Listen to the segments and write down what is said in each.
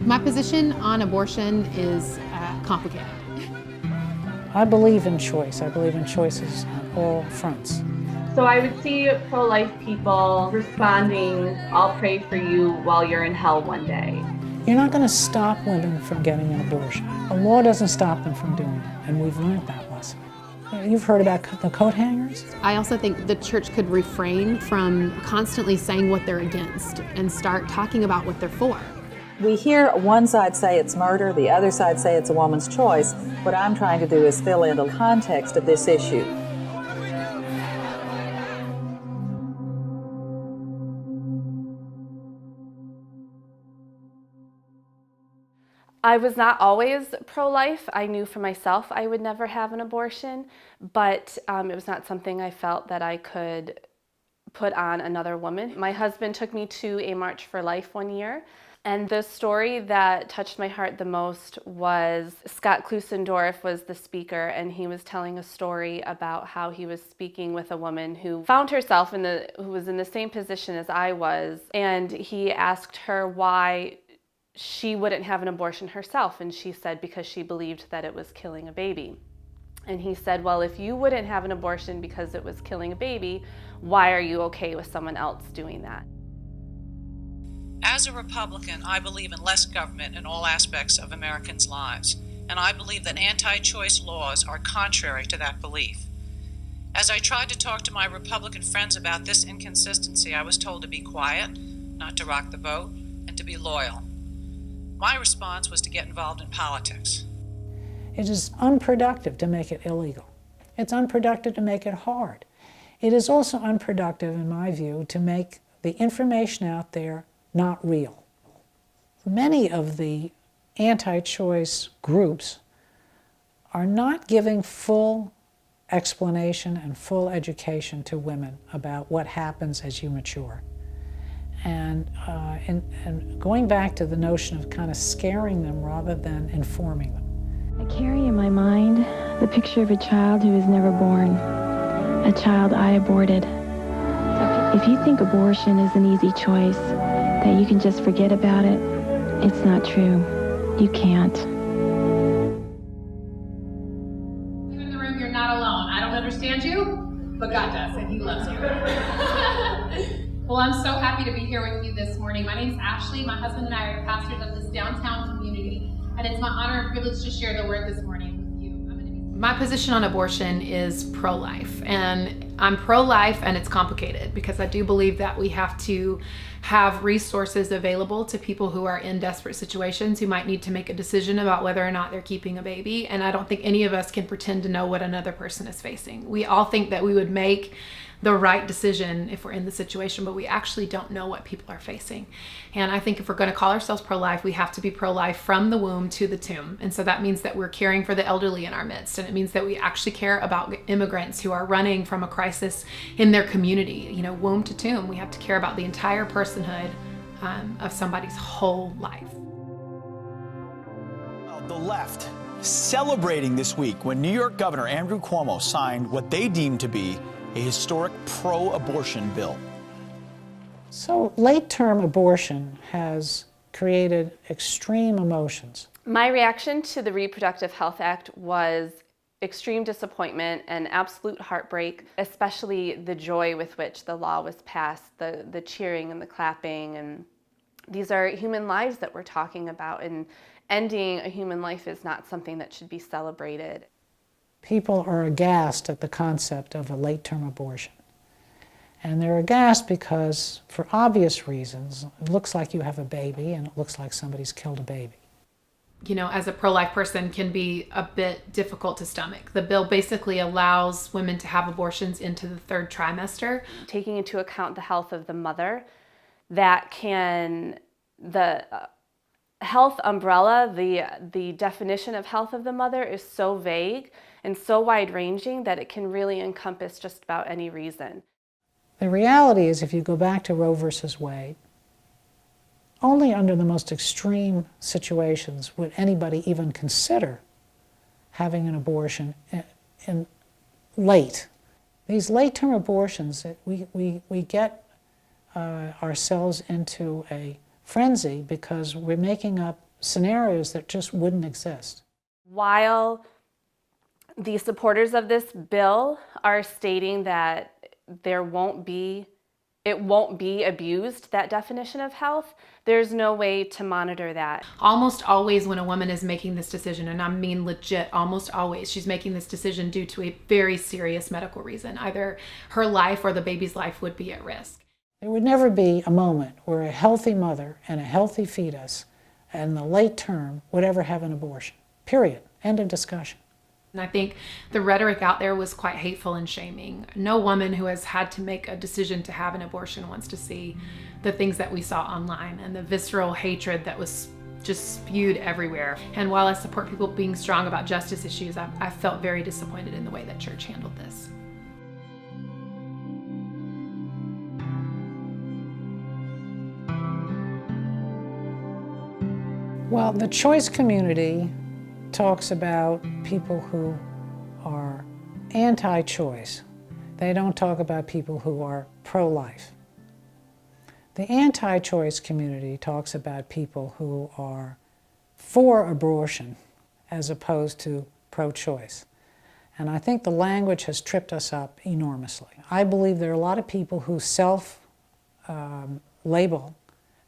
My position on abortion is complicated. I believe in choice. I believe in choices on all fronts. So I would see pro-life people responding, "I'll pray for you while you're in hell one day." You're not going to stop women from getting an abortion. A law doesn't stop them from doing it, and we've learned that lesson. You've heard about the coat hangers? I also think the church could refrain from constantly saying what they're against and start talking about what they're for. We hear one side say it's murder, the other side say it's a woman's choice. What I'm trying to do is fill in the context of this issue. I was not always pro-life. I knew for myself I would never have an abortion, but it was not something I felt that I could put on another woman. My husband took me to a March for Life one year, and the story that touched my heart the most was Scott Klusendorf was the speaker, and he was telling a story about how he was speaking with a woman who found herself who was in the same position as I was, and he asked her why she wouldn't have an abortion herself, and she said because she believed that it was killing a baby. And he said, well, if you wouldn't have an abortion because it was killing a baby, why are you okay with someone else doing that? As a Republican, I believe in less government in all aspects of Americans' lives, and I believe that anti-choice laws are contrary to that belief. As I tried to talk to my Republican friends about this inconsistency, I was told to be quiet, not to rock the boat, and to be loyal. My response was to get involved in politics. It is unproductive to make it illegal. It's unproductive to make it hard. It is also unproductive, in my view, to make the information out there not real. Many of the anti-choice groups are not giving full explanation and full education to women about what happens as you mature. And going back to the notion of kind of scaring them rather than informing them. I carry in my mind the picture of a child who was never born, a child I aborted. If you think abortion is an easy choice, that you can just forget about it, it's not true. You can't. You in the room, you're not alone. I don't understand you, but God does, and He loves you. Well, I'm so happy to be here with you this morning. My name's Ashley. My husband and I are pastors of this downtown community, and it's my honor and privilege to share the word this morning with you. My position on abortion is pro-life, and I'm pro-life, and it's complicated because I do believe that we have to have resources available to people who are in desperate situations who might need to make a decision about whether or not they're keeping a baby, and I don't think any of us can pretend to know what another person is facing. We all think that we would make the right decision if we're in the situation, but we actually don't know what people are facing. And I think if we're going to call ourselves pro-life, we have to be pro-life from the womb to the tomb. And so that means that we're caring for the elderly in our midst, and it means that we actually care about immigrants who are running from a crisis in their community. You know, womb to tomb, we have to care about the entire personhood of somebody's whole life. The left celebrating this week when New York Governor Andrew Cuomo signed what they deemed to be a historic pro-abortion bill. So late-term abortion has created extreme emotions. My reaction to the Reproductive Health Act was extreme disappointment and absolute heartbreak, especially the joy with which the law was passed, the cheering and the clapping. And these are human lives that we're talking about, and ending a human life is not something that should be celebrated. People are aghast at the concept of a late-term abortion. And they're aghast because, for obvious reasons, it looks like you have a baby and it looks like somebody's killed a baby. You know, as a pro-life person, can be a bit difficult to stomach. The bill basically allows women to have abortions into the third trimester. Taking into account the health of the mother, the health umbrella, the definition of health of the mother is so vague and so wide-ranging that it can really encompass just about any reason. The reality is, if you go back to Roe versus Wade, only under the most extreme situations would anybody even consider having an abortion late. These late-term abortions, we get ourselves into a frenzy because we're making up scenarios that just wouldn't exist. While the supporters of this bill are stating that it won't be abused, that definition of health, there's no way to monitor that. Almost always when a woman is making this decision, and I mean legit, almost always, she's making this decision due to a very serious medical reason. Either her life or the baby's life would be at risk. There would never be a moment where a healthy mother and a healthy fetus in the late term would ever have an abortion. Period. End of discussion. And I think the rhetoric out there was quite hateful and shaming. No woman who has had to make a decision to have an abortion wants to see the things that we saw online and the visceral hatred that was just spewed everywhere. And while I support people being strong about justice issues, I felt very disappointed in the way that church handled this. Well, the choice community talks about people who are anti-choice. They don't talk about people who are pro-life. The anti-choice community talks about people who are for abortion as opposed to pro-choice. And I think the language has tripped us up enormously. I believe there are a lot of people who self-label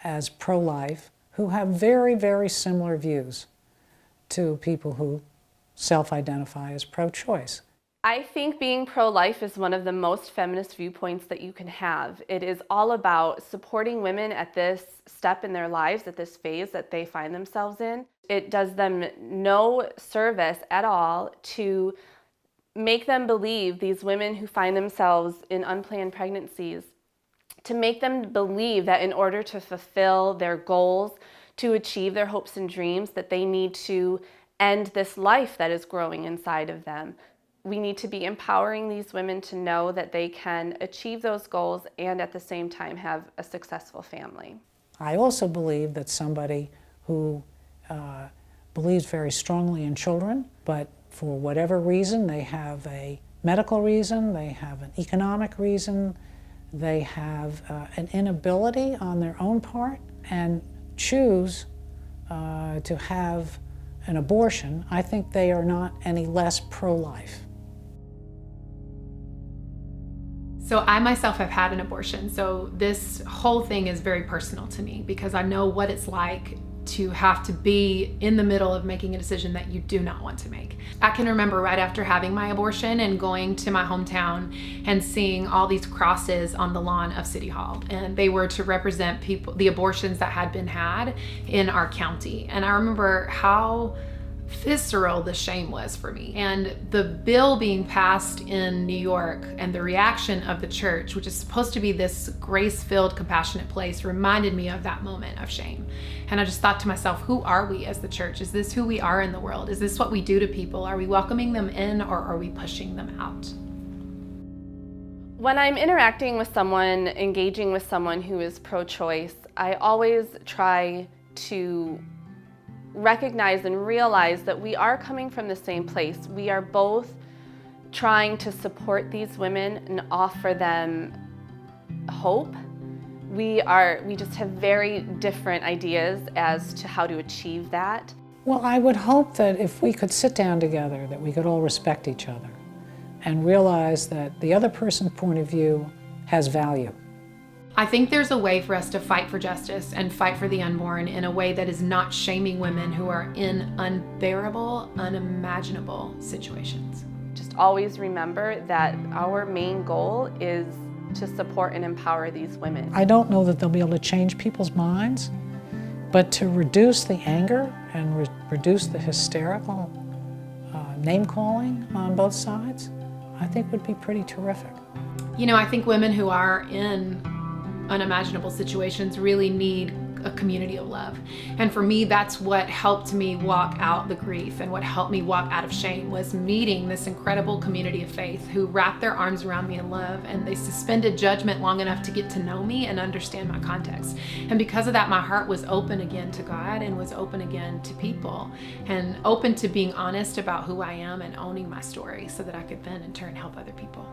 as pro-life who have very, very similar views to people who self-identify as pro-choice. I think being pro-life is one of the most feminist viewpoints that you can have. It is all about supporting women at this step in their lives, at this phase that they find themselves in. It does them no service at all to make them believe, these women who find themselves in unplanned pregnancies, to make them believe that in order to fulfill their goals, to achieve their hopes and dreams, that they need to end this life that is growing inside of them. We need to be empowering these women to know that they can achieve those goals and at the same time have a successful family. I also believe that somebody who believes very strongly in children, but for whatever reason, they have a medical reason, they have an economic reason, they have an inability on their own part, and choose to have an abortion, I think they are not any less pro-life. So I myself have had an abortion, so this whole thing is very personal to me because I know what it's like to have to be in the middle of making a decision that you do not want to make. I can remember right after having my abortion and going to my hometown and seeing all these crosses on the lawn of City Hall, and they were to represent people, the abortions that had been had in our county. And I remember how visceral the shame was for me. And the bill being passed in New York and the reaction of the church, which is supposed to be this grace-filled, compassionate place, reminded me of that moment of shame. And I just thought to myself, who are we as the church? Is this who we are in the world? Is this what we do to people? Are we welcoming them in or are we pushing them out? When I'm interacting with someone, engaging with someone who is pro-choice, I always try to recognize and realize that we are coming from the same place. We are both trying to support these women and offer them hope. We just have very different ideas as to how to achieve that. Well, I would hope that if we could sit down together, that we could all respect each other and realize that the other person's point of view has value. I think there's a way for us to fight for justice and fight for the unborn in a way that is not shaming women who are in unbearable, unimaginable situations. Just always remember that our main goal is to support and empower these women. I don't know that they'll be able to change people's minds, but to reduce the anger and reduce the hysterical name-calling on both sides, I think would be pretty terrific. You know, I think women who are in unimaginable situations really need a community of love. And for me, that's what helped me walk out the grief and what helped me walk out of shame was meeting this incredible community of faith who wrapped their arms around me in love, and they suspended judgment long enough to get to know me and understand my context. And because of that, my heart was open again to God and was open again to people and open to being honest about who I am and owning my story so that I could then in turn help other people.